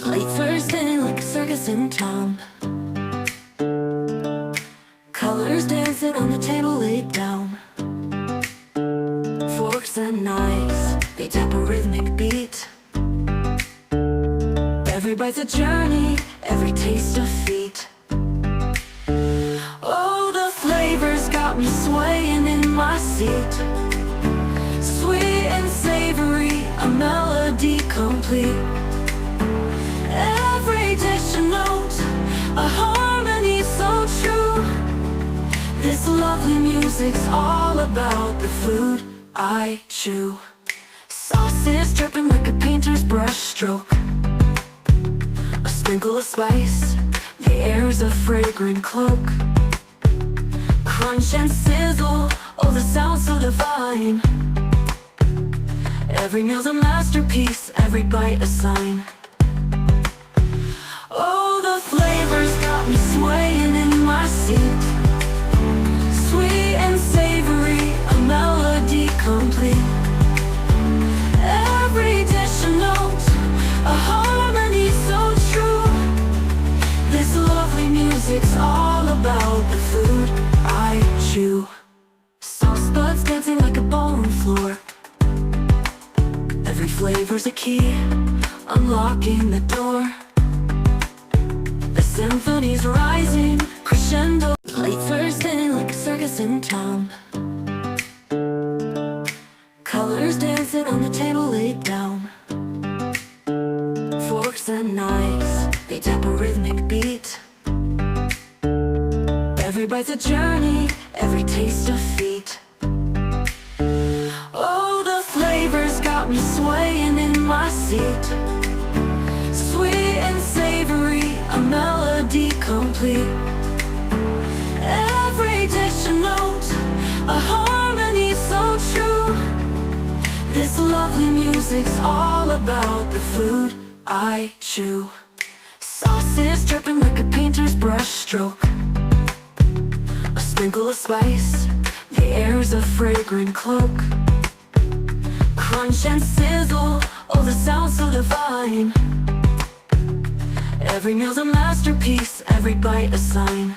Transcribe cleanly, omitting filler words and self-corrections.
Late Thursday like a circus in town. Colors dancing on the table laid down. Forks and knives, they tap a rhythmic beat. Every bite's a journey, every taste a feat. Oh, the flavors got me swaying in my seat. Sweet and savory, a melody complete. Every dish a note, a harmony so true. This lovely music's all about the food I chew. Sauces dripping like a painter's brush stroke. A sprinkle of spice, the air's a fragrant cloak. Crunch and sizzle, oh the sound so divine. Every meal's a masterpiece, every bite a sign. Oh, the flavors got me swaying in my seat. Sweet and savory, a melody complete. Every dish a note, a harmony so true. This lovely music's all about the food I chew. Sauce buds dancing like a ballroom floor. Every flavor's a key, unlocking the door. The symphony's rising, crescendo. Late Thursday like a circus in town. Colors dancing on the table laid down. Forks and knives, they tap a rhythmic beat. Every bite's a journey, every taste a feat. Oh, the flavors got me swaying in my seat. Sweet and savory, a melody complete. Every dish a note, a harmony so true. This lovely music's all about the food I chew. Sauces dripping like a painter's brush stroke. A sprinkle of spice, the air's a fragrant cloak. Crunch and sizzle, oh the sound so divine. Every meal's a masterpiece, every bite a sign.